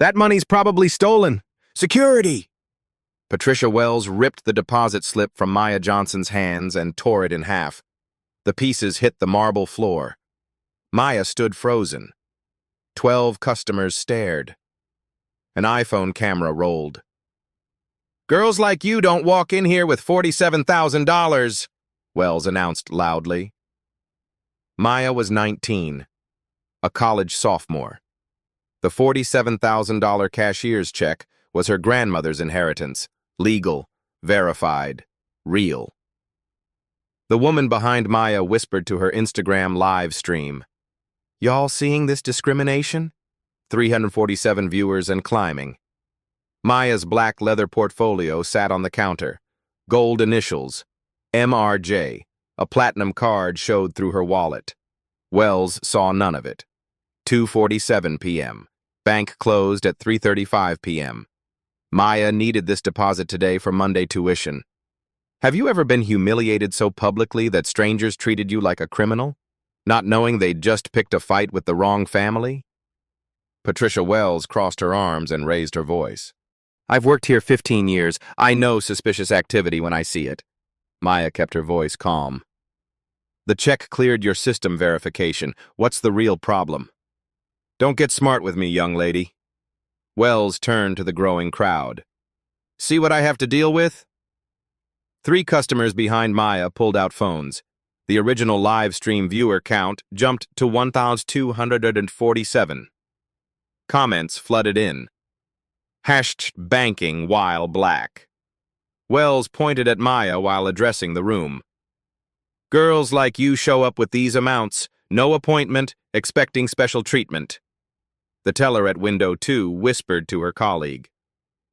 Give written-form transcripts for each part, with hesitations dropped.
That money's probably stolen. Security! Patricia Wells ripped the deposit slip from Maya Johnson's hands and tore it in half. The pieces hit the marble floor. Maya stood frozen. 12 customers stared. An iPhone camera rolled. "Girls like you don't walk in here with $47,000, Wells announced loudly. Maya was 19, a college sophomore. The $47,000 cashier's check was her grandmother's inheritance, legal, verified, real. The woman behind Maya whispered to her Instagram live stream, "Y'all seeing this discrimination?" 347 viewers and climbing. Maya's black leather portfolio sat on the counter. Gold initials, MRJ. A platinum card showed through her wallet. Wells saw none of it. 2:47 p.m. Bank closed at 3:35 p.m. Maya needed this deposit today for Monday tuition. Have you ever been humiliated so publicly that strangers treated you like a criminal, not knowing they'd just picked a fight with the wrong family? Patricia Wells crossed her arms and raised her voice. "I've worked here 15 years. I know suspicious activity when I see it." Maya kept her voice calm. "The check cleared your system verification. What's the real problem?" "Don't get smart with me, young lady." Wells turned to the growing crowd. "See what I have to deal with?" 3 customers behind Maya pulled out phones. The original live stream viewer count jumped to 1,247. Comments flooded in. Hashtag banking while black. Wells pointed at Maya while addressing the room. "Girls like you show up with these amounts, no appointment, expecting special treatment." The teller at window 2 whispered to her colleague.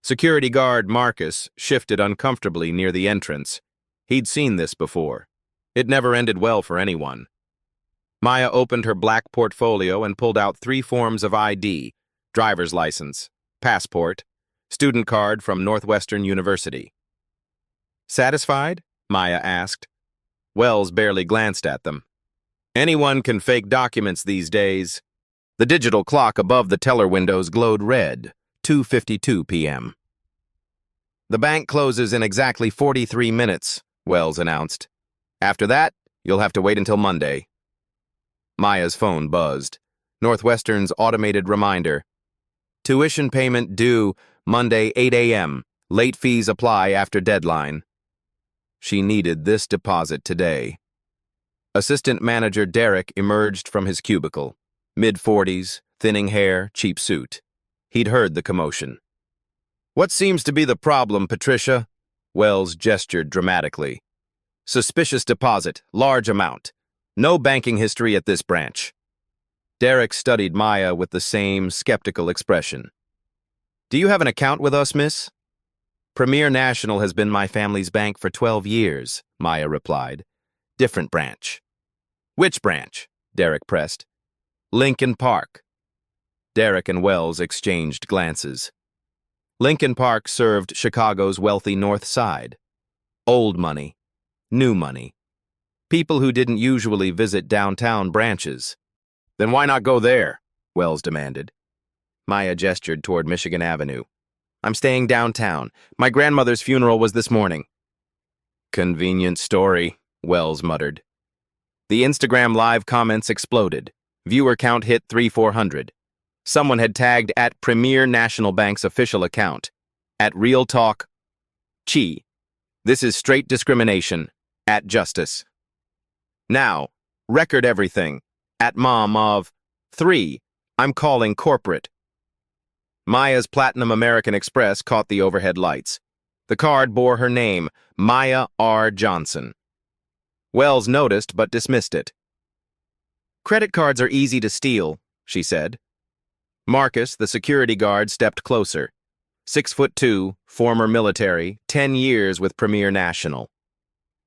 Security guard Marcus shifted uncomfortably near the entrance. He'd seen this before. It never ended well for anyone. Maya opened her black portfolio and pulled out 3 forms of ID, driver's license, passport, student card from Northwestern University. "Satisfied?" Maya asked. Wells barely glanced at them. "Anyone can fake documents these days." The digital clock above the teller windows glowed red, 2:52 p.m. "The bank closes in exactly 43 minutes, Wells announced. "After that, you'll have to wait until Monday." Maya's phone buzzed. Northwestern's automated reminder. "Tuition payment due Monday 8 a.m. Late fees apply after deadline." She needed this deposit today. Assistant manager Derek emerged from his cubicle. Mid-40s, thinning hair, cheap suit. He'd heard the commotion. "What seems to be the problem, Patricia?" Wells gestured dramatically. "Suspicious deposit, large amount. No banking history at this branch." Derek studied Maya with the same skeptical expression. "Do you have an account with us, miss?" "Premier National has been my family's bank for 12 years, Maya replied. "Different branch." "Which branch?" Derek pressed. "Lincoln Park." Derek and Wells exchanged glances. Lincoln Park served Chicago's wealthy North Side. Old money, new money. People who didn't usually visit downtown branches. "Then why not go there?" Wells demanded. Maya gestured toward Michigan Avenue. "I'm staying downtown. My grandmother's funeral was this morning." "Convenient story," Wells muttered. The Instagram live comments exploded. Viewer count hit 3,400. Someone had tagged at Premier National Bank's official account. At Real Talk. Chi. This is straight discrimination. At Justice. Now, record everything. At Mom of 3. I'm calling corporate. Maya's Platinum American Express caught the overhead lights. The card bore her name, Maya R. Johnson. Wells noticed but dismissed it. "Credit cards are easy to steal," she said. Marcus, the security guard, stepped closer. 6'2", former military, 10 years with Premier National.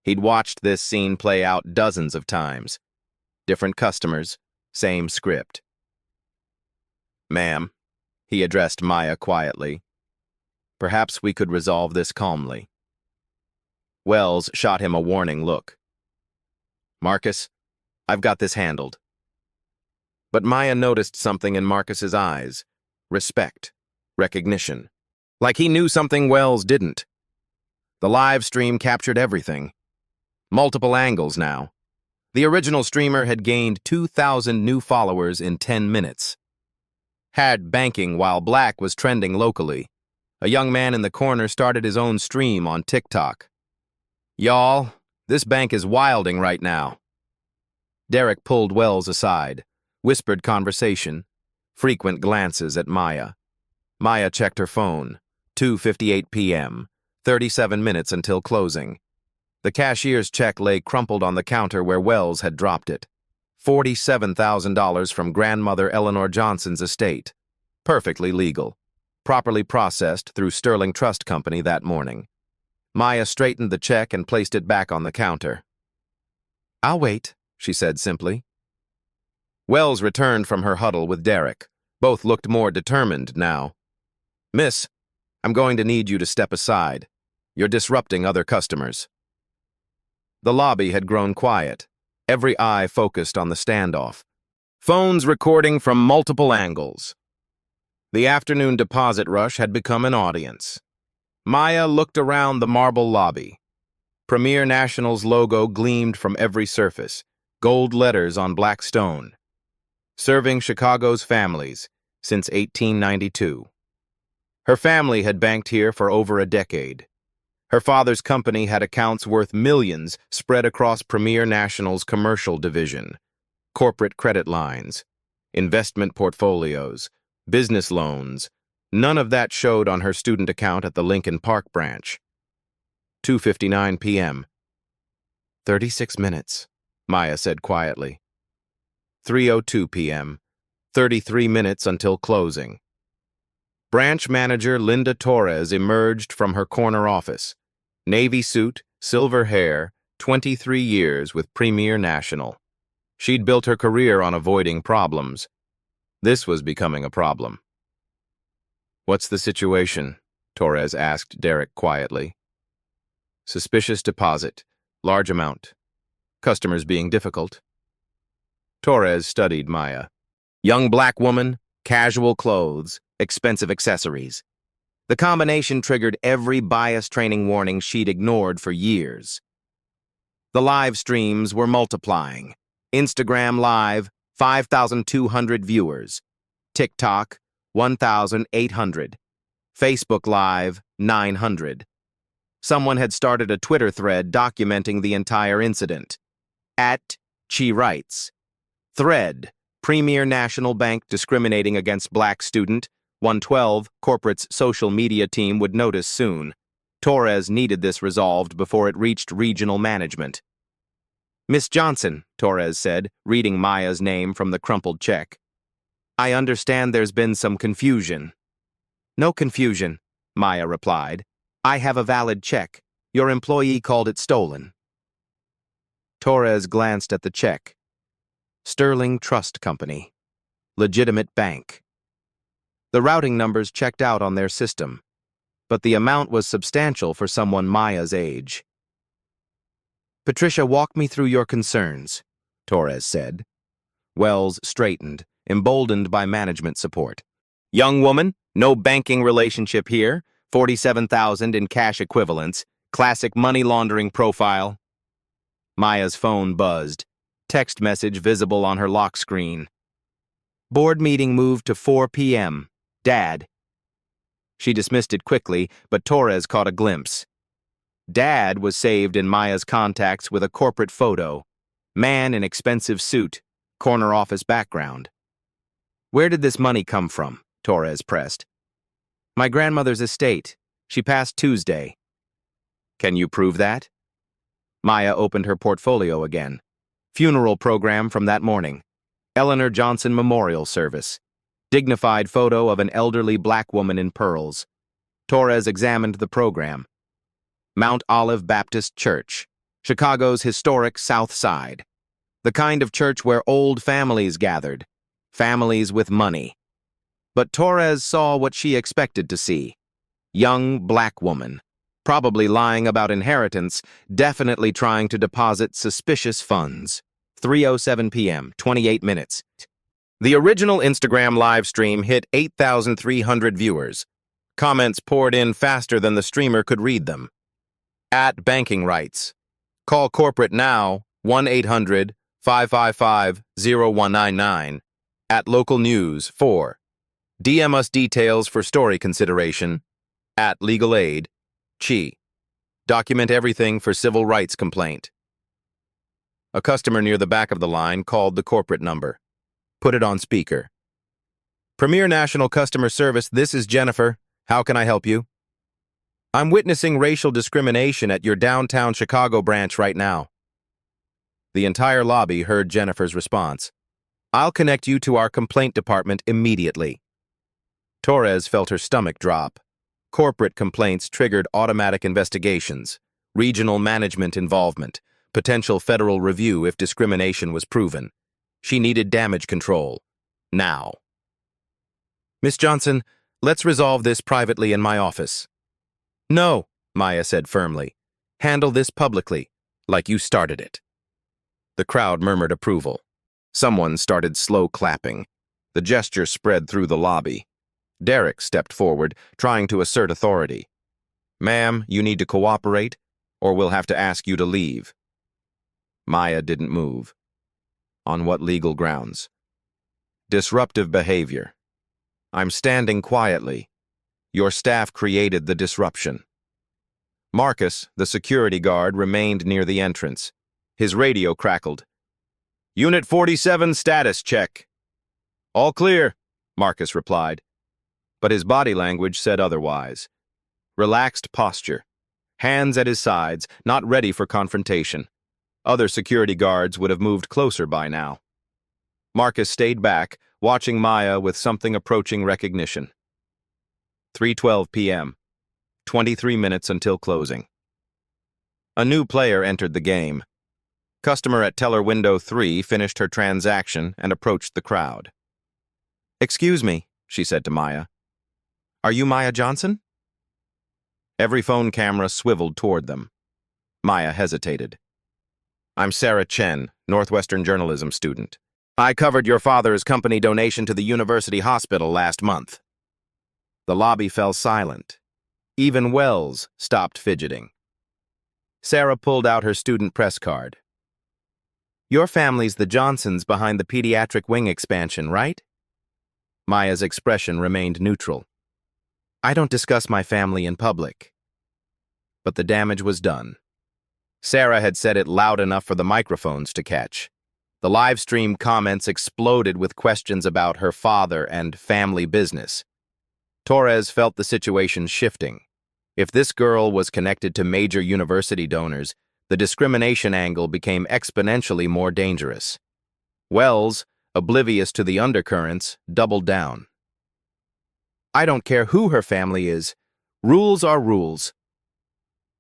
He'd watched this scene play out dozens of times. Different customers, same script. "Ma'am," he addressed Maya quietly. "Perhaps we could resolve this calmly." Wells shot him a warning look. "Marcus, I've got this handled." But Maya noticed something in Marcus's eyes. Respect. recognition. Like he knew something Wells didn't. The live stream captured everything. Multiple angles now. The original streamer had gained 2,000 new followers in 10 minutes. Had banking while black was trending locally. A young man in the corner started his own stream on TikTok. Y'all, this bank is wilding right now. Derek pulled Wells aside, whispered conversation, frequent glances at Maya. Maya checked her phone. 2:58 p.m., 37 minutes until closing. The cashier's check lay crumpled on the counter where Wells had dropped it. $47,000 from grandmother Eleanor Johnson's estate. Perfectly legal. Properly processed through Sterling Trust Company that morning. Maya straightened the check and placed it back on the counter. "I'll wait," she said simply. Wells returned from her huddle with Derek. Both looked more determined now. "Miss, I'm going to need you to step aside. You're disrupting other customers." The lobby had grown quiet, every eye focused on the standoff. Phones recording from multiple angles. The afternoon deposit rush had become an audience. Maya looked around the marble lobby. Premier National's logo gleamed from every surface, gold letters on black stone. Serving Chicago's families since 1892. Her family had banked here for over a decade. Her father's company had accounts worth millions spread across Premier National's commercial division, corporate credit lines, investment portfolios, business loans. None of that showed on her student account at the Lincoln Park branch. 2:59 p.m. 36 minutes, Maya said quietly. 3:02 p.m., 33 minutes until closing. Branch manager Linda Torres emerged from her corner office. Navy suit, silver hair, 23 years with Premier National. She'd built her career on avoiding problems. This was becoming a problem. "What's the situation?" Torres asked Derek quietly. "Suspicious deposit, large amount. Customers being difficult." Torres studied Maya. Young black woman, casual clothes, expensive accessories. The combination triggered every bias training warning she'd ignored for years. The live streams were multiplying. Instagram Live, 5,200 viewers. TikTok, 1,800. Facebook Live, 900. Someone had started a Twitter thread documenting the entire incident. @She writes. Thread, Premier National Bank discriminating against black student. 112, corporate's social media team would notice soon. Torres needed this resolved before it reached regional management. "Miss Johnson," Torres said, reading Maya's name from the crumpled check. "I understand there's been some confusion." "No confusion," Maya replied. "I have a valid check. Your employee called it stolen." Torres glanced at the check. Sterling Trust Company. Legitimate bank. The routing numbers checked out on their system, but the amount was substantial for someone Maya's age. "Patricia, walk me through your concerns," Torres said. Wells straightened, emboldened by management support. "Young woman, no banking relationship here, 47,000 in cash equivalents, classic money laundering profile." Maya's phone buzzed, text message visible on her lock screen. "Board meeting moved to 4 p.m. Dad." She dismissed it quickly, but Torres caught a glimpse. Dad was saved in Maya's contacts with a corporate photo. Man in expensive suit, corner office background. "Where did this money come from?" Torres pressed. "My grandmother's estate. She passed Tuesday." "Can you prove that?" Maya opened her portfolio again. Funeral program from that morning. Eleanor Johnson Memorial Service. Dignified photo of an elderly black woman in pearls. Torres examined the program. Mount Olive Baptist Church, Chicago's historic South Side. The kind of church where old families gathered. Families with money. But Torres saw what she expected to see. Young black woman. Probably lying about inheritance, definitely trying to deposit suspicious funds. 3:07 p.m., 28 minutes. The original Instagram live stream hit 8,300 viewers. Comments poured in faster than the streamer could read them. At banking rights. Call corporate now, 1-800-555-0199. At local news, 4. DM us details for story consideration. At legal aid, Chi. Document everything for civil rights complaint. A customer near the back of the line called the corporate number. Put it on speaker. Premier National Customer Service, this is Jennifer. How can I help you? I'm witnessing racial discrimination at your downtown Chicago branch right now. The entire lobby heard Jennifer's response. I'll connect you to our complaint department immediately. Torres felt her stomach drop. Corporate complaints triggered automatic investigations, regional management involvement, potential federal review if discrimination was proven. She needed damage control. Now. Miss Johnson, let's resolve this privately in my office. No, Maya said firmly. Handle this publicly, like you started it. The crowd murmured approval. Someone started slow clapping. The gesture spread through the lobby. Derek stepped forward, trying to assert authority. Ma'am, you need to cooperate, or we'll have to ask you to leave. Maya didn't move. On what legal grounds? Disruptive behavior. I'm standing quietly. Your staff created the disruption. Marcus, the security guard, remained near the entrance. His radio crackled. Unit 47 status check. All clear, Marcus replied. But his body language said otherwise. Relaxed posture. Hands at his sides, not ready for confrontation. Other security guards would have moved closer by now. Marcus stayed back, watching Maya with something approaching recognition. 3:12 p.m. 23 minutes until closing. A new player entered the game. Customer at teller window 3 finished her transaction and approached the crowd. Excuse me, she said to Maya. Are you Maya Johnson? Every phone camera swiveled toward them. Maya hesitated. I'm Sarah Chen, Northwestern journalism student. I covered your father's company donation to the university hospital last month. The lobby fell silent. Even Wells stopped fidgeting. Sarah pulled out her student press card. Your family's the Johnsons behind the pediatric wing expansion, right? Maya's expression remained neutral. I don't discuss my family in public. But the damage was done. Sarah had said it loud enough for the microphones to catch. The live stream comments exploded with questions about her father and family business. Torres felt the situation shifting. If this girl was connected to major university donors, the discrimination angle became exponentially more dangerous. Wells, oblivious to the undercurrents, doubled down. I don't care who her family is. Rules are rules.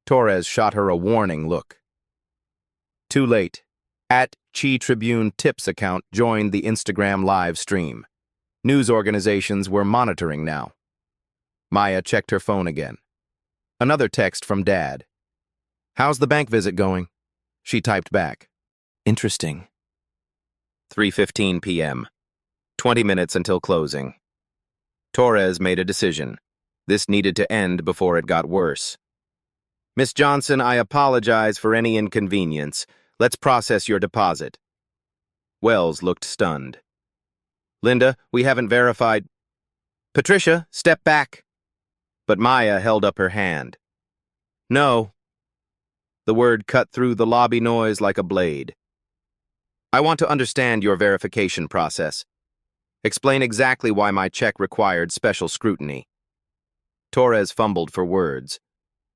Torres shot her a warning look. Too late. At Chi Tribune Tips account joined the Instagram live stream. News organizations were monitoring now. Maya checked her phone again. Another text from Dad. How's the bank visit going? She typed back. Interesting. 3:15 p.m. 20 minutes until closing. Torres made a decision. This needed to end before it got worse. Miss Johnson, I apologize for any inconvenience. Let's process your deposit. Wells looked stunned. Linda, we haven't verified. Patricia, step back. But Maya held up her hand. No. The word cut through the lobby noise like a blade. I want to understand your verification process. Explain exactly why my check required special scrutiny. Torres fumbled for words.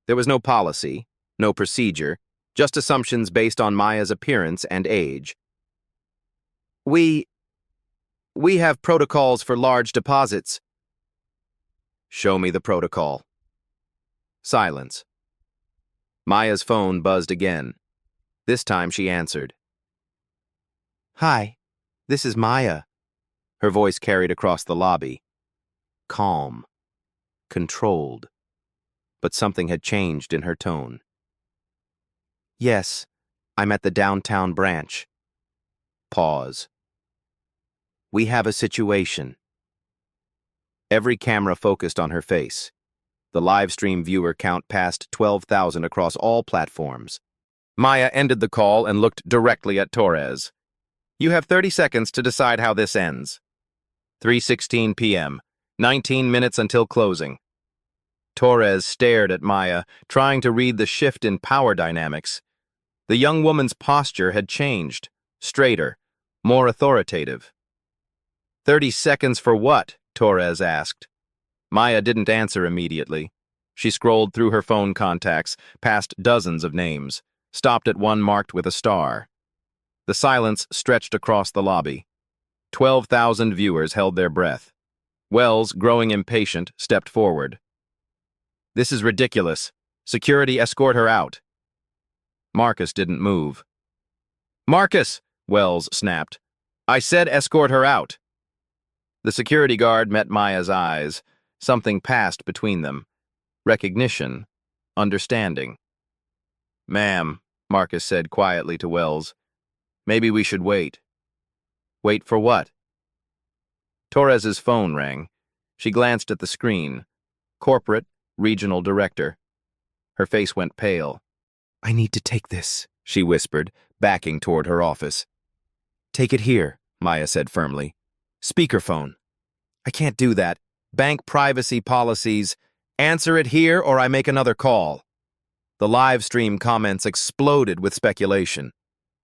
There was no policy, no procedure, just assumptions based on Maya's appearance and age. We have protocols for large deposits. Show me the protocol. Silence. Maya's phone buzzed again. This time she answered. Hi, this is Maya. Her voice carried across the lobby. Calm. Controlled. But something had changed in her tone. Yes, I'm at the downtown branch. Pause. We have a situation. Every camera focused on her face. The live stream viewer count passed 12,000 across all platforms. Maya ended the call and looked directly at Torres. You have 30 seconds to decide how this ends. 3:16 p.m., 19 minutes until closing. Torres stared at Maya, trying to read the shift in power dynamics. The young woman's posture had changed, straighter, more authoritative. 30 seconds for what? Torres asked. Maya didn't answer immediately. She scrolled through her phone contacts, past dozens of names, stopped at one marked with a star. The silence stretched across the lobby. 12,000 viewers held their breath. Wells, growing impatient, stepped forward. This is ridiculous. Security, escort her out. Marcus didn't move. Marcus, Wells snapped. I said escort her out. The security guard met Maya's eyes. Something passed between them. Recognition. Understanding. Ma'am, Marcus said quietly to Wells, maybe we should wait. Wait for what? Torres's phone rang. She glanced at the screen. Corporate, regional director. Her face went pale. I need to take this, she whispered, backing toward her office. Take it here, Maya said firmly. Speakerphone. I can't do that. Bank privacy policies. Answer it here or I make another call. The live stream comments exploded with speculation.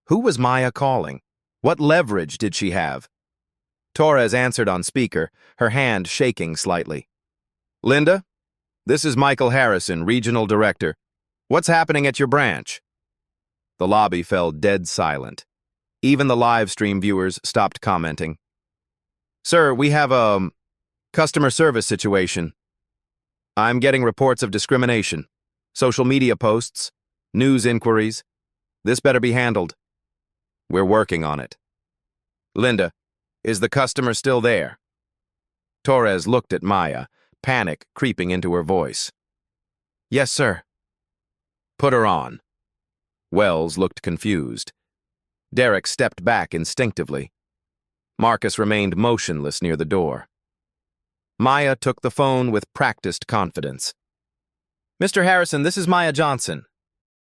Who was Maya calling? What leverage did she have? Torres answered on speaker, her hand shaking slightly. Linda, this is Michael Harrison, regional director. What's happening at your branch? The lobby fell dead silent. Even the live stream viewers stopped commenting. Sir, we have a customer service situation. I'm getting reports of discrimination, social media posts, news inquiries. This better be handled. We're working on it. Linda, is the customer still there? Torres looked at Maya, panic creeping into her voice. Yes, sir. Put her on. Wells looked confused. Derek stepped back instinctively. Marcus remained motionless near the door. Maya took the phone with practiced confidence. Mr. Harrison, this is Maya Johnson.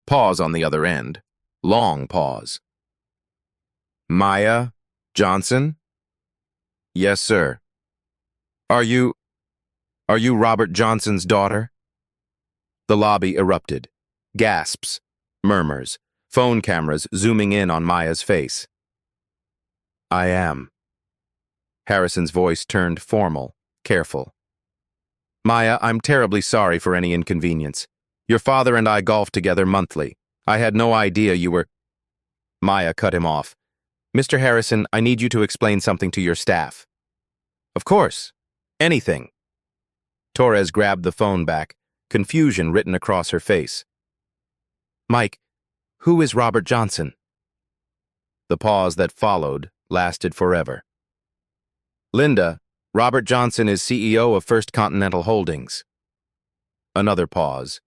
Pause on the other end. Long pause. Maya Johnson? Yes, sir. Are you Robert Johnson's daughter? The lobby erupted. Gasps, murmurs, phone cameras zooming in on Maya's face. I am. Harrison's voice turned formal, careful. Maya, I'm terribly sorry for any inconvenience. Your father and I golf together monthly. I had no idea you were... Maya cut him off. Mr. Harrison, I need you to explain something to your staff. Of course. Anything. Torres grabbed the phone back, confusion written across her face. Mike, who is Robert Johnson? The pause that followed lasted forever. Linda, Robert Johnson is CEO of First Continental Holdings. Another pause.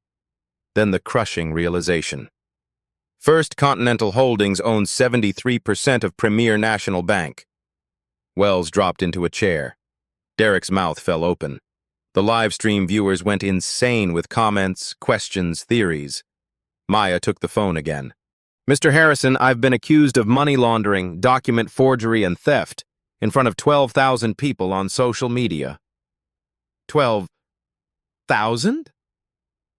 Then the crushing realization. First Continental Holdings owns 73% of Premier National Bank. Wells dropped into a chair. Derek's mouth fell open. The live stream viewers went insane with comments, questions, theories. Maya took the phone again. Mr. Harrison, I've been accused of money laundering, document forgery, and theft in front of 12,000 people on social media. 12,000?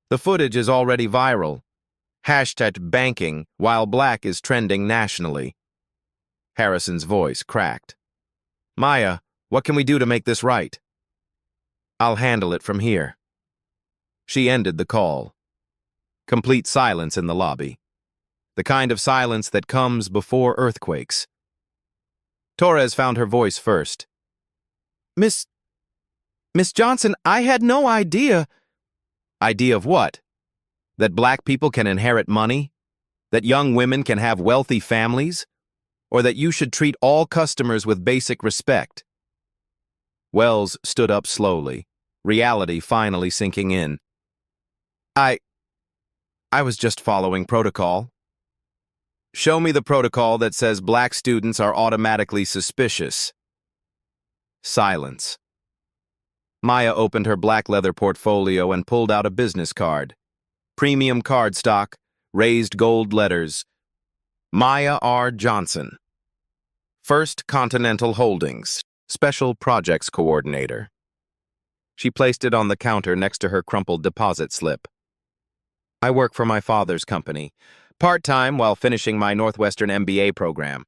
The footage is already viral. #banking while black is trending nationally. Harrison's voice cracked. Maya, what can we do to make this right? I'll handle it from here. She ended the call. Complete silence in the lobby. The kind of silence that comes before earthquakes. Torres found her voice first. Miss Johnson, I had no idea. Idea of what? That black people can inherit money? That young women can have wealthy families? Or that you should treat all customers with basic respect? Wells stood up slowly, reality finally sinking in. I was just following protocol. Show me the protocol that says black students are automatically suspicious. Silence. Maya opened her black leather portfolio and pulled out a business card. Premium cardstock, raised gold letters. Maya R. Johnson. First Continental Holdings, Special Projects Coordinator. She placed it on the counter next to her crumpled deposit slip. I work for my father's company, part-time while finishing my Northwestern MBA program.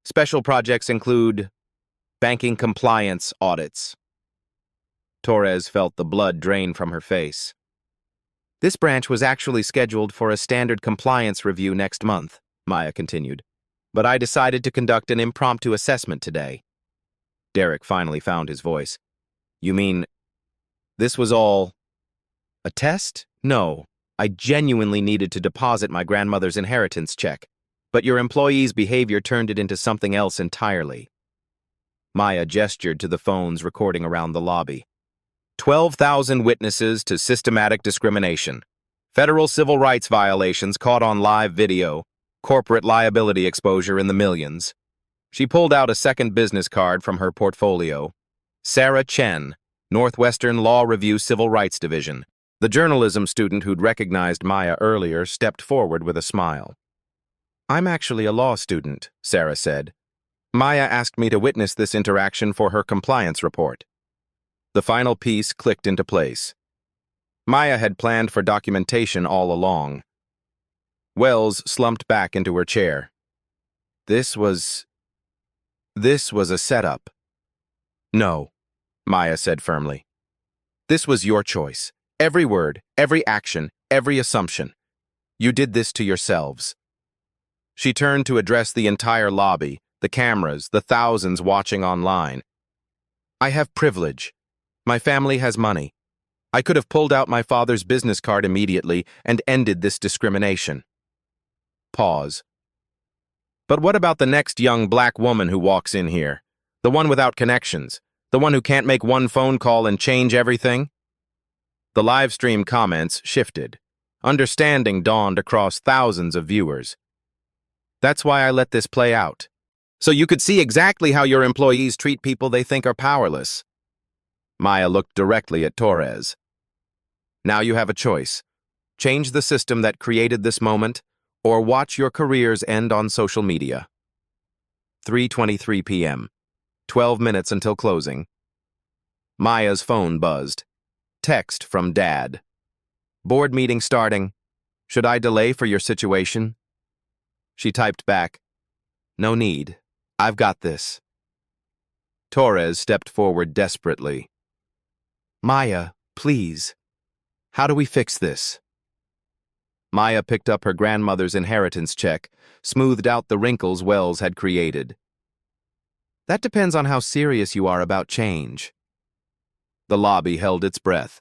Special projects include banking compliance audits. Torres felt the blood drain from her face. This branch was actually scheduled for a standard compliance review next month, Maya continued, but I decided to conduct an impromptu assessment today. Derek finally found his voice. You mean, this was all a test? No, I genuinely needed to deposit my grandmother's inheritance check, but your employee's behavior turned it into something else entirely. Maya gestured to the phones recording around the lobby. 12,000 witnesses to systematic discrimination, federal civil rights violations caught on live video, corporate liability exposure in the millions. She pulled out a second business card from her portfolio. Sarah Chen, Northwestern Law Review Civil Rights Division. The journalism student who'd recognized Maya earlier stepped forward with a smile. I'm actually a law student, Sarah said. Maya asked me to witness this interaction for her compliance report. The final piece clicked into place. Maya had planned for documentation all along. Wells slumped back into her chair. This was a setup. No, Maya said firmly. This was your choice. Every word, every action, every assumption. You did this to yourselves. She turned to address the entire lobby, the cameras, the thousands watching online. I have privilege. My family has money. I could have pulled out my father's business card immediately and ended this discrimination. Pause. But what about the next young black woman who walks in here? The one without connections? The one who can't make one phone call and change everything? The live stream comments shifted. Understanding dawned across thousands of viewers. That's why I let this play out. So you could see exactly how your employees treat people they think are powerless. Maya looked directly at Torres. Now you have a choice. Change the system that created this moment, or watch your careers end on social media. 3:23 p.m. 12 minutes until closing. Maya's phone buzzed. Text from Dad. Board meeting starting. Should I delay for your situation? She typed back. No need. I've got this. Torres stepped forward desperately. Maya, please. How do we fix this? Maya picked up her grandmother's inheritance check, smoothed out the wrinkles Wells had created. That depends on how serious you are about change. The lobby held its breath.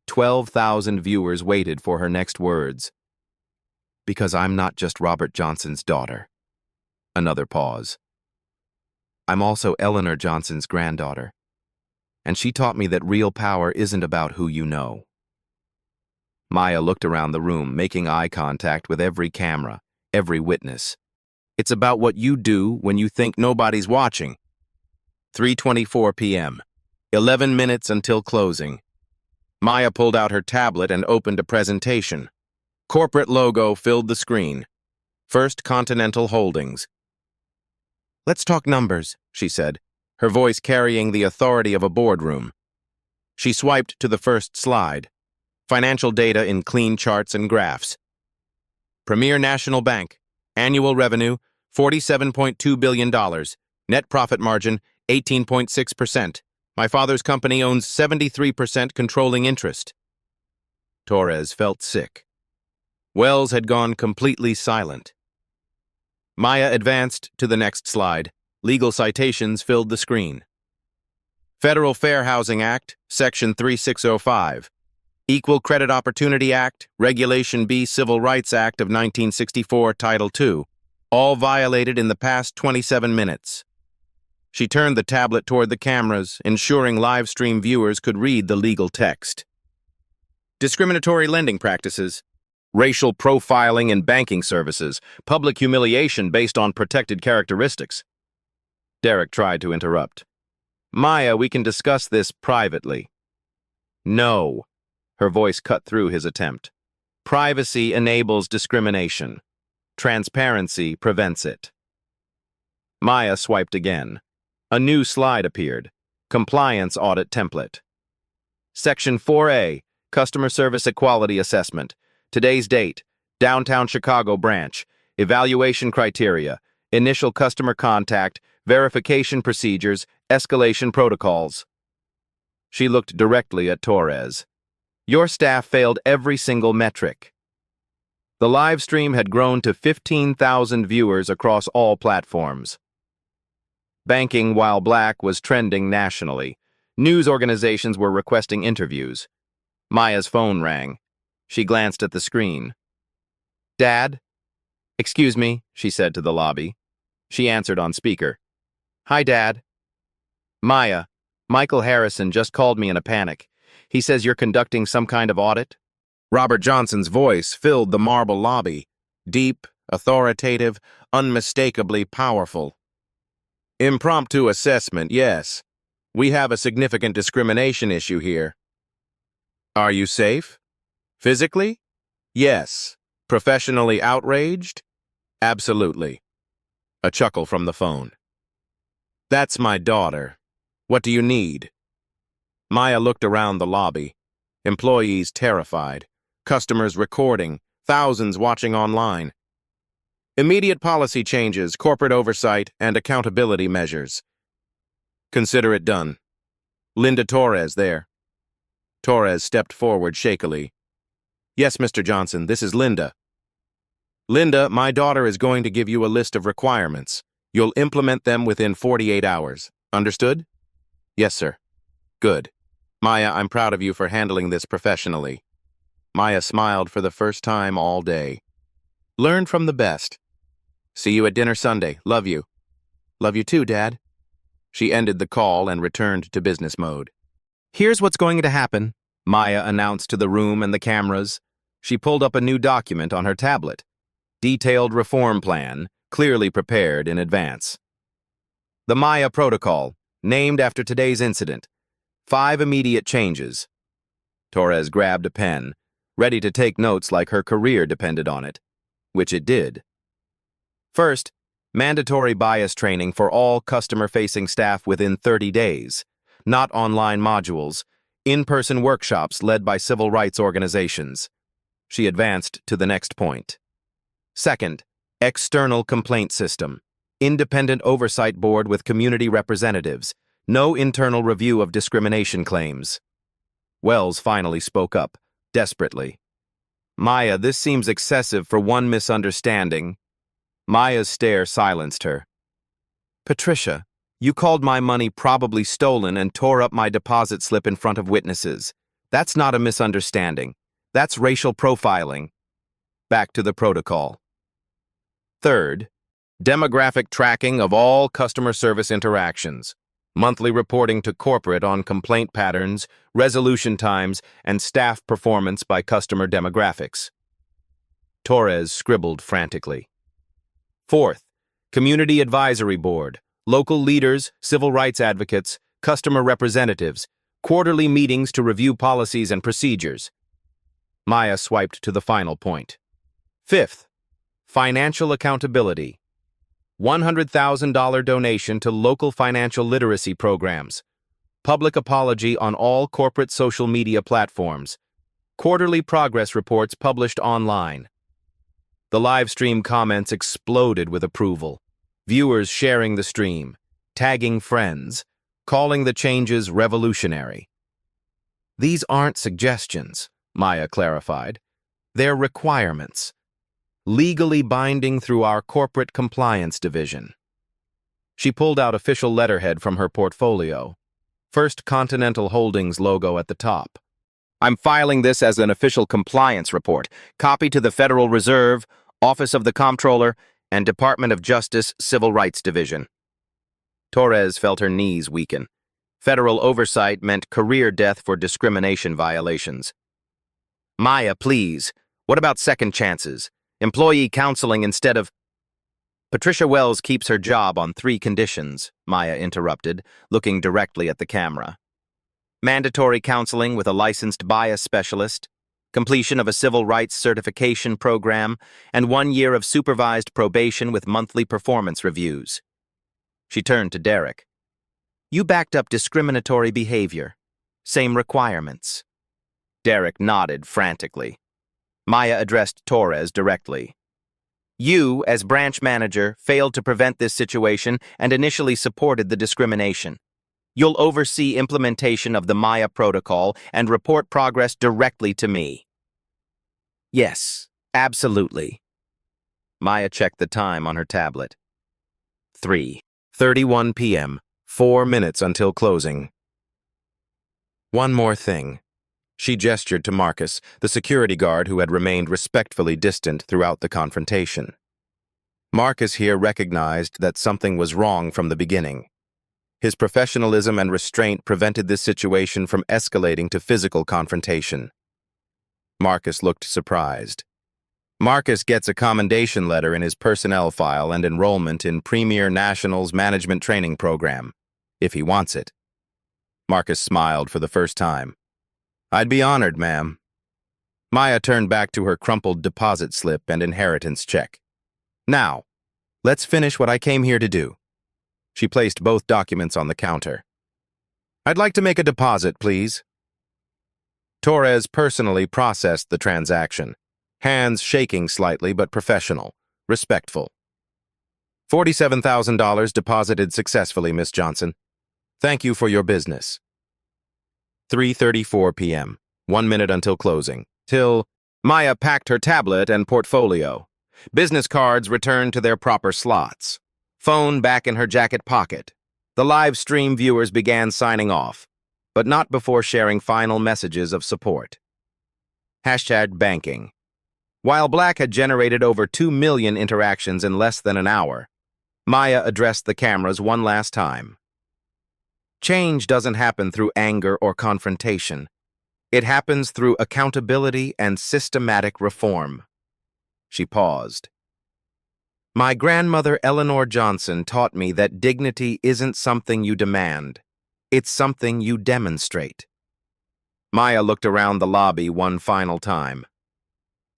12,000 viewers waited for her next words. Because I'm not just Robert Johnson's daughter. Another pause. I'm also Eleanor Johnson's granddaughter. And she taught me that real power isn't about who you know. Maya looked around the room, making eye contact with every camera, every witness. It's about what you do when you think nobody's watching. 3:24 p.m. 11 minutes until closing. Maya pulled out her tablet and opened a presentation. Corporate logo filled the screen. First Continental Holdings. Let's talk numbers, she said, her voice carrying the authority of a boardroom. She swiped to the first slide. Financial data in clean charts and graphs. Premier National Bank. Annual revenue, $47.2 billion. Net profit margin, 18.6%. My father's company owns 73% controlling interest. Torres felt sick. Wells had gone completely silent. Maya advanced to the next slide. Legal citations filled the screen. Federal Fair Housing Act, Section 3605. Equal Credit Opportunity Act, Regulation B Civil Rights Act of 1964, Title II. All violated in the past 27 minutes. She turned the tablet toward the cameras, ensuring live stream viewers could read the legal text. Discriminatory lending practices. Racial profiling in banking services. Public humiliation based on protected characteristics. Derek tried to interrupt. Maya, we can discuss this privately. No. Her voice cut through his attempt. Privacy enables discrimination. Transparency prevents it. Maya swiped again. A new slide appeared. Compliance Audit Template. Section 4A, Customer Service Equality Assessment. Today's date, Downtown Chicago branch. Evaluation criteria, initial customer contact, verification procedures, escalation protocols. She looked directly at Torres. Your staff failed every single metric. The live stream had grown to 15,000 viewers across all platforms. Banking while black was trending nationally. News organizations were requesting interviews. Maya's phone rang. She glanced at the screen. Dad? Excuse me, she said to the lobby. She answered on speaker. Hi, Dad. Maya, Michael Harrison just called me in a panic. He says you're conducting some kind of audit? Robert Johnson's voice filled the marble lobby. Deep, authoritative, unmistakably powerful. Impromptu assessment, yes. We have a significant discrimination issue here. Are you safe? Physically? Yes. Professionally outraged? Absolutely. A chuckle from the phone. That's my daughter. What do you need? Maya looked around the lobby. Employees terrified. Customers recording. Thousands watching online. Immediate policy changes, corporate oversight, and accountability measures. Consider it done. Linda Torres there. Torres stepped forward shakily. Yes, Mr. Johnson, this is Linda. Linda, my daughter is going to give you a list of requirements. You'll implement them within 48 hours. Understood? Yes, sir. Good. Maya, I'm proud of you for handling this professionally. Maya smiled for the first time all day. Learn from the best. See you at dinner Sunday. Love you. Love you too, Dad. She ended the call and returned to business mode. Here's what's going to happen, Maya announced to the room and the cameras. She pulled up a new document on her tablet. Detailed reform plan, clearly prepared in advance. The Maya Protocol, named after today's incident. 5 immediate changes. Torres grabbed a pen, ready to take notes like her career depended on it, which it did. First, mandatory bias training for all customer-facing staff within 30 days, not online modules, in-person workshops led by civil rights organizations. She advanced to the next point. Second, external complaint system, independent oversight board with community representatives, no internal review of discrimination claims. Wells finally spoke up, desperately. Maya, this seems excessive for one misunderstanding. Maya's stare silenced her. Patricia, you called my money probably stolen and tore up my deposit slip in front of witnesses. That's not a misunderstanding. That's racial profiling. Back to the protocol. Third, demographic tracking of all customer service interactions. Monthly reporting to corporate on complaint patterns, resolution times, and staff performance by customer demographics. Torres scribbled frantically. Fourth, Community Advisory Board, local leaders, civil rights advocates, customer representatives, quarterly meetings to review policies and procedures. Maya swiped to the final point. Fifth, financial accountability. $100,000 donation to local financial literacy programs. Public apology on all corporate social media platforms. Quarterly progress reports published online. The live stream comments exploded with approval. Viewers sharing the stream, tagging friends, calling the changes revolutionary. These aren't suggestions, Maya clarified. They're requirements. Legally binding through our corporate compliance division. She pulled out official letterhead from her portfolio. First Continental Holdings logo at the top. I'm filing this as an official compliance report. Copy to the Federal Reserve, Office of the Comptroller, and Department of Justice Civil Rights Division. Torres felt her knees weaken. Federal oversight meant career death for discrimination violations. Maya, please. What about second chances? Employee counseling instead of... Patricia Wells keeps her job on 3 conditions, Maya interrupted, looking directly at the camera. Mandatory counseling with a licensed bias specialist, completion of a civil rights certification program, and 1 year of supervised probation with monthly performance reviews. She turned to Derek. You backed up discriminatory behavior. Same requirements. Derek nodded frantically. Maya addressed Torres directly. You, as branch manager, failed to prevent this situation and initially supported the discrimination. You'll oversee implementation of the Maya protocol and report progress directly to me. Yes, absolutely. Maya checked the time on her tablet. 3:31 p.m., 4 minutes until closing. One more thing. She gestured to Marcus, the security guard who had remained respectfully distant throughout the confrontation. Marcus here recognized that something was wrong from the beginning. His professionalism and restraint prevented this situation from escalating to physical confrontation. Marcus looked surprised. Marcus gets a commendation letter in his personnel file and enrollment in Premier National's management training program, if he wants it. Marcus smiled for the first time. I'd be honored, ma'am. Maya turned back to her crumpled deposit slip and inheritance check. Now, let's finish what I came here to do. She placed both documents on the counter. I'd like to make a deposit, please. Torres personally processed the transaction, hands shaking slightly but professional, respectful. $47,000 deposited successfully, Miss Johnson. Thank you for your business. 3:34 p.m., 1 minute until closing. Till Maya packed her tablet and portfolio. Business cards returned to their proper slots. Phone back in her jacket pocket. The live stream viewers began signing off, but not before sharing final messages of support. #banking. While Black had generated over 2 million interactions in less than an hour, Maya addressed the cameras one last time. Change doesn't happen through anger or confrontation. It happens through accountability and systematic reform. She paused. My grandmother Eleanor Johnson taught me that dignity isn't something you demand. It's something you demonstrate. Maya looked around the lobby one final time.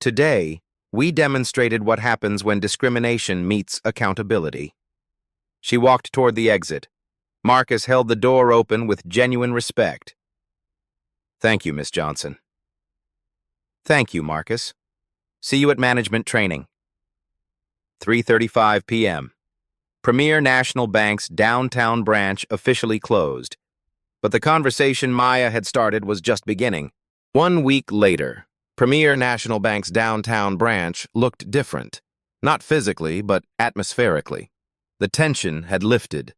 Today, we demonstrated what happens when discrimination meets accountability. She walked toward the exit. Marcus held the door open with genuine respect. Thank you, Miss Johnson. Thank you, Marcus. See you at management training. 3:35 p.m. Premier National Bank's downtown branch officially closed. But the conversation Maya had started was just beginning. 1 week later, Premier National Bank's downtown branch looked different. Not physically, but atmospherically. The tension had lifted.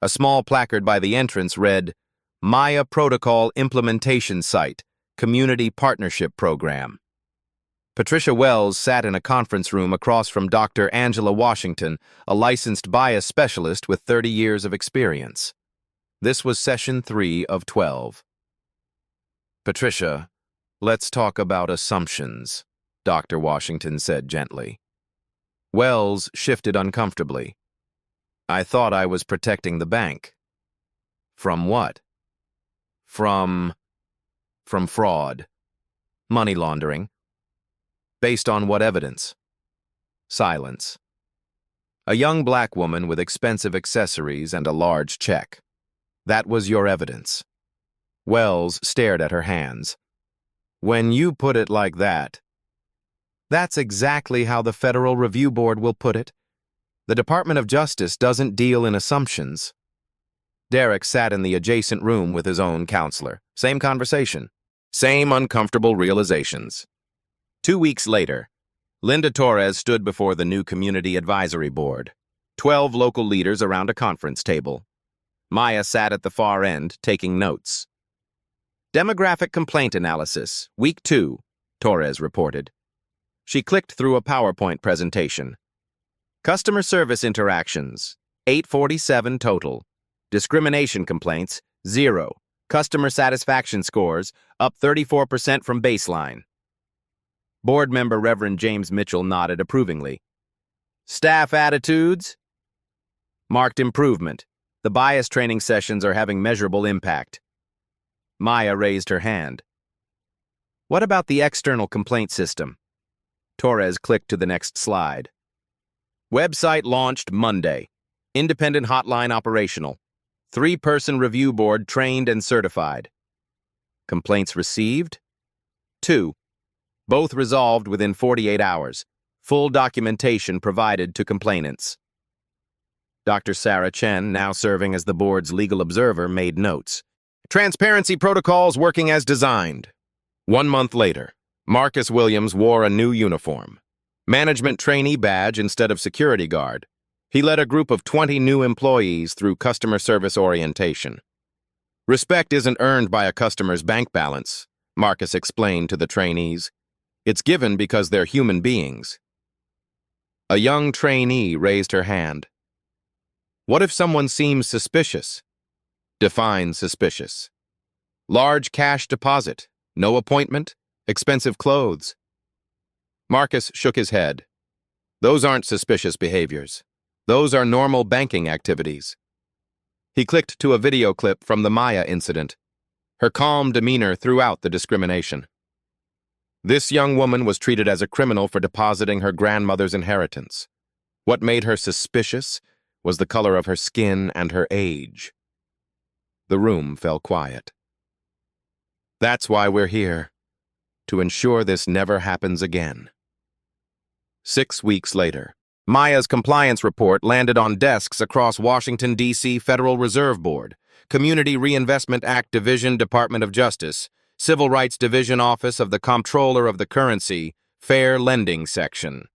A small placard by the entrance read, Maya Protocol Implementation Site, Community Partnership Program. Patricia Wells sat in a conference room across from Dr. Angela Washington, a licensed bias specialist with 30 years of experience. This was session 3 of 12. Patricia, let's talk about assumptions, Dr. Washington said gently. Wells shifted uncomfortably. I thought I was protecting the bank. From what? From fraud. Money laundering. Based on what evidence? Silence. A young black woman with expensive accessories and a large check. That was your evidence. Wells stared at her hands. When you put it like that, that's exactly how the Federal Review Board will put it. The Department of Justice doesn't deal in assumptions. Derek sat in the adjacent room with his own counselor. Same conversation. Same uncomfortable realizations. 2 weeks later, Linda Torres stood before the new Community Advisory Board. 12 local leaders around a conference table. Maya sat at the far end, taking notes. Demographic Complaint Analysis, Week 2, Torres reported. She clicked through a PowerPoint presentation. Customer service interactions, 847 total. Discrimination complaints, 0. Customer satisfaction scores, up 34% from baseline. Board member Reverend James Mitchell nodded approvingly. Staff attitudes? Marked improvement. The bias training sessions are having measurable impact. Maya raised her hand. What about the external complaint system? Torres clicked to the next slide. Website launched Monday. Independent hotline operational. 3-person review board trained and certified. Complaints received? 2. Both resolved within 48 hours. Full documentation provided to complainants. Dr. Sarah Chen, now serving as the board's legal observer, made notes. Transparency protocols working as designed. 1 month later, Marcus Williams wore a new uniform. Management trainee badge instead of security guard. He led a group of 20 new employees through customer service orientation. Respect isn't earned by a customer's bank balance, Marcus explained to the trainees. It's given because they're human beings. A young trainee raised her hand. What if someone seems suspicious? Define suspicious. Large cash deposit, no appointment, expensive clothes. Marcus shook his head. Those aren't suspicious behaviors. Those are normal banking activities. He clicked to a video clip from the Maya incident. Her calm demeanor threw out the discrimination. This young woman was treated as a criminal for depositing her grandmother's inheritance. What made her suspicious was the color of her skin and her age. The room fell quiet. That's why we're here, to ensure this never happens again. 6 weeks later, Maya's compliance report landed on desks across Washington, D.C. Federal Reserve Board, Community Reinvestment Act Division, Department of Justice, Civil Rights Division Office of the Comptroller of the Currency, Fair Lending Section.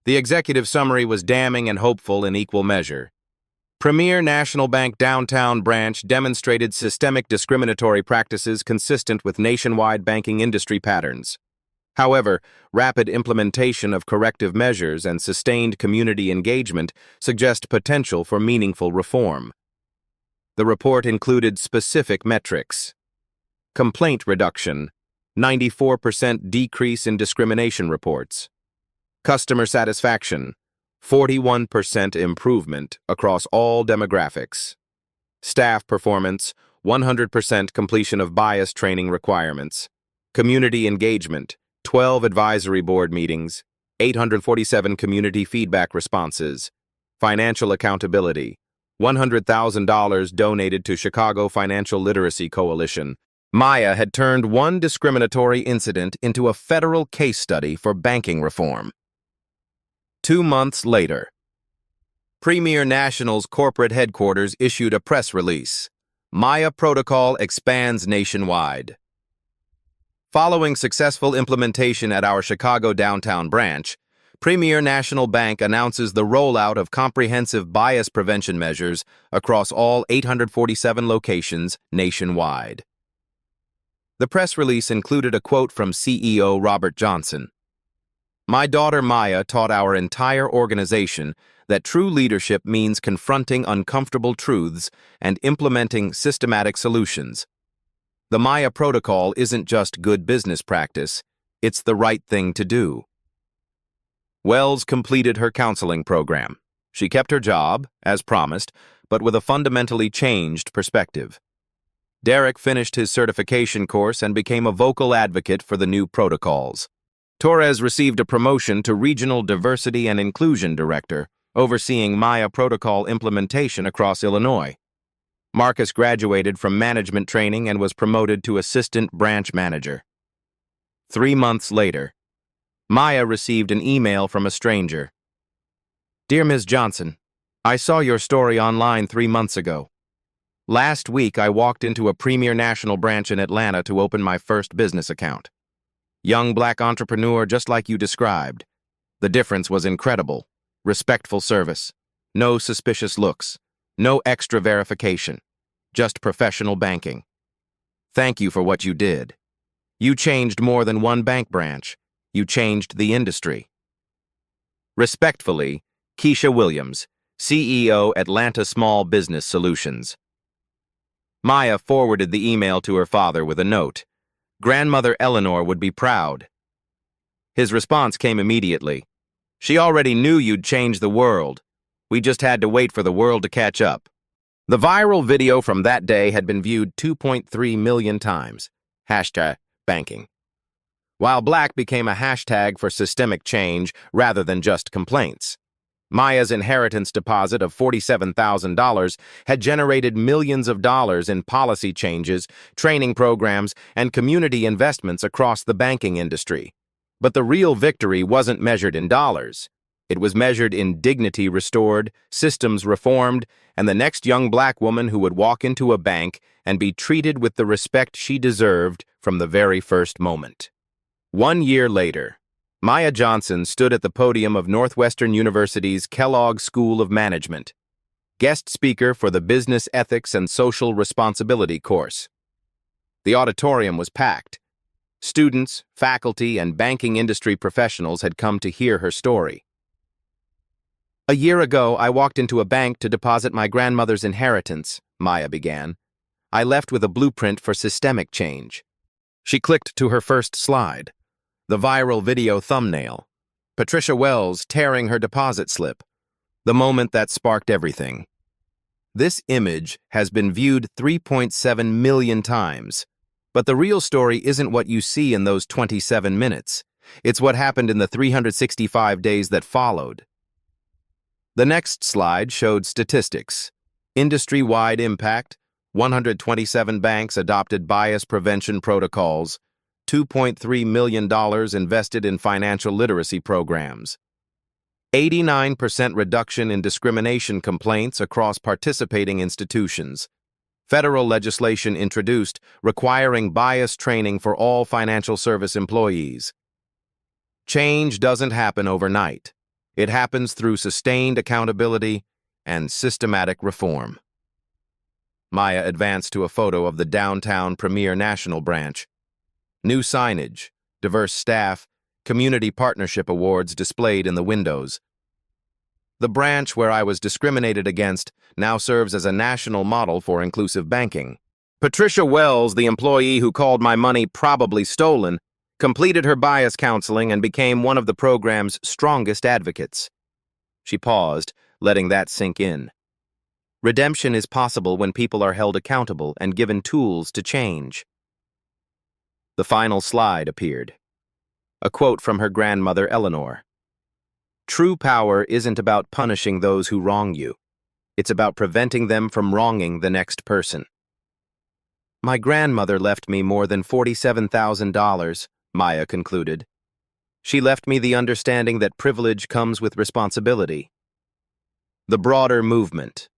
The executive summary was damning and hopeful in equal measure. Premier National Bank Downtown Branch demonstrated systemic discriminatory practices consistent with nationwide banking industry patterns. However, rapid implementation of corrective measures and sustained community engagement suggest potential for meaningful reform. The report included specific metrics. Complaint reduction, 94% decrease in discrimination reports. Customer satisfaction, 41% improvement across all demographics. Staff performance, 100% completion of bias training requirements. Community engagement, 12 advisory board meetings, 847 community feedback responses. Financial accountability, $100,000 donated to Chicago Financial Literacy Coalition. Maya had turned one discriminatory incident into a federal case study for banking reform. 2 months later, Premier National's corporate headquarters issued a press release. Maya protocol expands nationwide. Following successful implementation at our Chicago downtown branch, Premier National Bank announces the rollout of comprehensive bias prevention measures across all 847 locations nationwide. The press release included a quote from CEO Robert Johnson. My daughter Maya taught our entire organization that true leadership means confronting uncomfortable truths and implementing systematic solutions. The Maya protocol isn't just good business practice, it's the right thing to do. Wells completed her counseling program. She kept her job, as promised, but with a fundamentally changed perspective. Derek finished his certification course and became a vocal advocate for the new protocols. Torres received a promotion to Regional Diversity and Inclusion Director, overseeing Maya protocol implementation across Illinois. Marcus graduated from management training and was promoted to Assistant Branch Manager. 3 months later, Maya received an email from a stranger. Dear Ms. Johnson, I saw your story online 3 months ago. Last week, I walked into a Premier National branch in Atlanta to open my first business account. Young black entrepreneur just like you described. The difference was incredible. Respectful service. No suspicious looks. No extra verification. Just professional banking. Thank you for what you did. You changed more than one bank branch. You changed the industry. Respectfully, Keisha Williams, CEO, Atlanta Small Business Solutions. Maya forwarded the email to her father with a note. Grandmother Eleanor would be proud. His response came immediately. She already knew you'd change the world. We just had to wait for the world to catch up. The viral video from that day had been viewed 2.3 million times. Hashtag banking. While black became a hashtag for systemic change rather than just complaints. Maya's inheritance deposit of $47,000 had generated millions of dollars in policy changes, training programs, and community investments across the banking industry. But the real victory wasn't measured in dollars. It was measured in dignity restored, systems reformed, and the next young black woman who would walk into a bank and be treated with the respect she deserved from the very first moment. 1 year later, Maya Johnson stood at the podium of Northwestern University's Kellogg School of Management, guest speaker for the Business Ethics and Social Responsibility course. The auditorium was packed. Students, faculty, and banking industry professionals had come to hear her story. "A year ago, I walked into a bank to deposit my grandmother's inheritance," Maya began. "I left with a blueprint for systemic change." She clicked to her first slide. The viral video thumbnail. Patricia Wells tearing her deposit slip. The moment that sparked everything. This image has been viewed 3.7 million times. But the real story isn't what you see in those 27 minutes. It's what happened in the 365 days that followed. The next slide showed statistics. Industry-wide impact: 127 banks adopted bias prevention protocols, $2.3 million invested in financial literacy programs, 89% reduction in discrimination complaints across participating institutions, federal legislation introduced requiring bias training for all financial service employees. Change doesn't happen overnight. It happens through sustained accountability and systematic reform. Maya advanced to a photo of the downtown Premier National Branch. New signage, diverse staff, community partnership awards displayed in the windows. The branch where I was discriminated against now serves as a national model for inclusive banking. Patricia Wells, the employee who called my money probably stolen, completed her bias counseling and became one of the program's strongest advocates. She paused, letting that sink in. Redemption is possible when people are held accountable and given tools to change. The final slide appeared. A quote from her grandmother, Eleanor. "True power isn't about punishing those who wrong you. It's about preventing them from wronging the next person." My grandmother left me more than $47,000, Maya concluded. She left me the understanding that privilege comes with responsibility. The broader movement.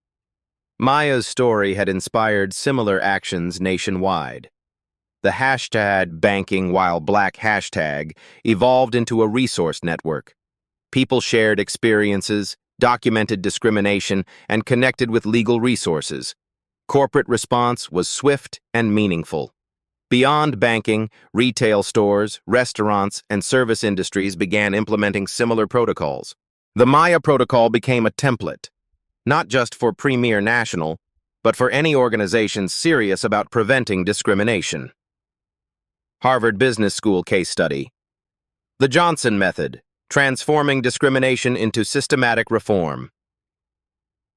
Maya's story had inspired similar actions nationwide. The hashtag banking while black hashtag evolved into a resource network. People shared experiences, documented discrimination, and connected with legal resources. Corporate response was swift and meaningful. Beyond banking, retail stores, restaurants, and service industries began implementing similar protocols. The Maya Protocol became a template, not just for Premier National, but for any organization serious about preventing discrimination. Harvard Business School case study. The Johnson Method, transforming discrimination into systematic reform.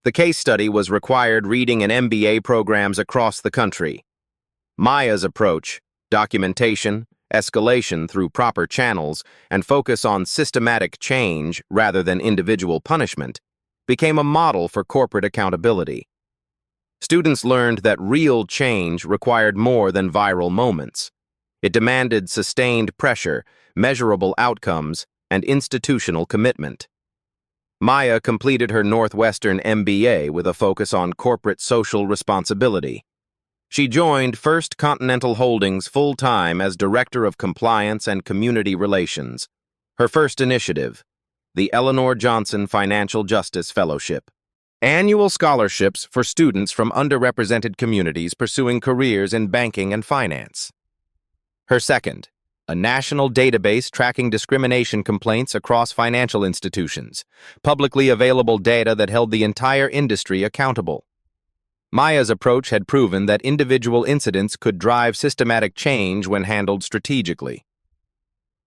The case study was required reading in MBA programs across the country. Maya's approach, documentation, escalation through proper channels, and focus on systematic change rather than individual punishment, became a model for corporate accountability. Students learned that real change required more than viral moments. It demanded sustained pressure, measurable outcomes, and institutional commitment. Maya completed her Northwestern MBA with a focus on corporate social responsibility. She joined First Continental Holdings full-time as Director of Compliance and Community Relations. Her first initiative, the Eleanor Johnson Financial Justice Fellowship. Annual scholarships for students from underrepresented communities pursuing careers in banking and finance. Her second, a national database tracking discrimination complaints across financial institutions, publicly available data that held the entire industry accountable. Maya's approach had proven that individual incidents could drive systematic change when handled strategically.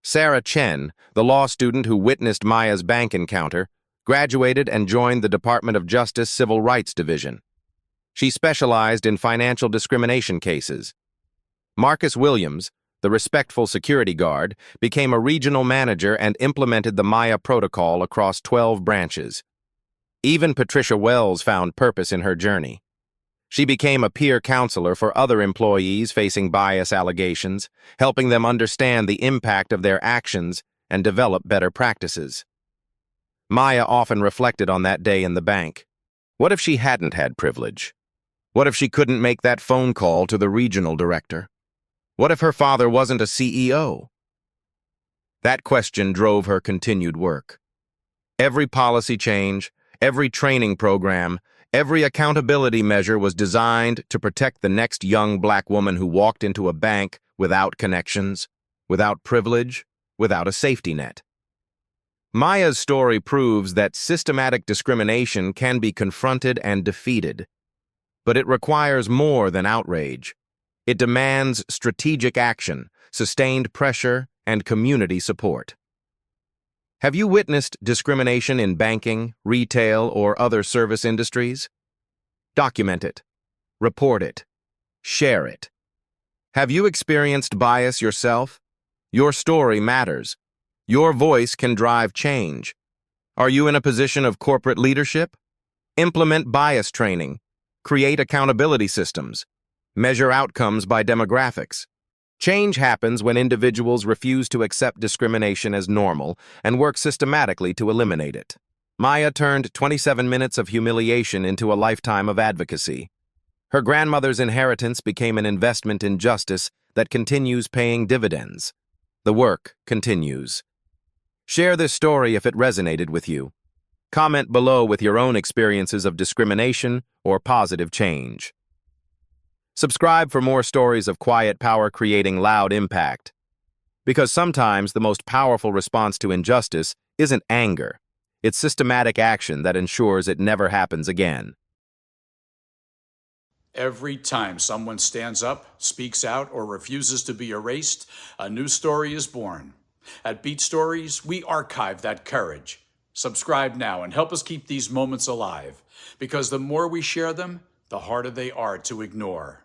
Sarah Chen, the law student who witnessed Maya's bank encounter, graduated and joined the Department of Justice Civil Rights Division. She specialized in financial discrimination cases. Marcus Williams, the respectful security guard, became a regional manager and implemented the Maya protocol across 12 branches. Even Patricia Wells found purpose in her journey. She became a peer counselor for other employees facing bias allegations, helping them understand the impact of their actions and develop better practices. Maya often reflected on that day in the bank. What if she hadn't had privilege? What if she couldn't make that phone call to the regional director? What if her father wasn't a CEO? That question drove her continued work. Every policy change, every training program, every accountability measure was designed to protect the next young black woman who walked into a bank without connections, without privilege, without a safety net. Maya's story proves that systematic discrimination can be confronted and defeated, but it requires more than outrage. It demands strategic action, sustained pressure, and community support. Have you witnessed discrimination in banking, retail, or other service industries? Document it. Report it. Share it. Have you experienced bias yourself? Your story matters. Your voice can drive change. Are you in a position of corporate leadership? Implement bias training. Create accountability systems. Measure outcomes by demographics. Change happens when individuals refuse to accept discrimination as normal and work systematically to eliminate it. Maya turned 27 minutes of humiliation into a lifetime of advocacy. Her grandmother's inheritance became an investment in justice that continues paying dividends. The work continues. Share this story if it resonated with you. Comment below with your own experiences of discrimination or positive change. Subscribe for more stories of quiet power creating loud impact. Because sometimes the most powerful response to injustice isn't anger. It's systematic action that ensures it never happens again. Every time someone stands up, speaks out, or refuses to be erased, a new story is born. At Beat Stories, we archive that courage. Subscribe now and help us keep these moments alive, because the more we share them, the harder they are to ignore.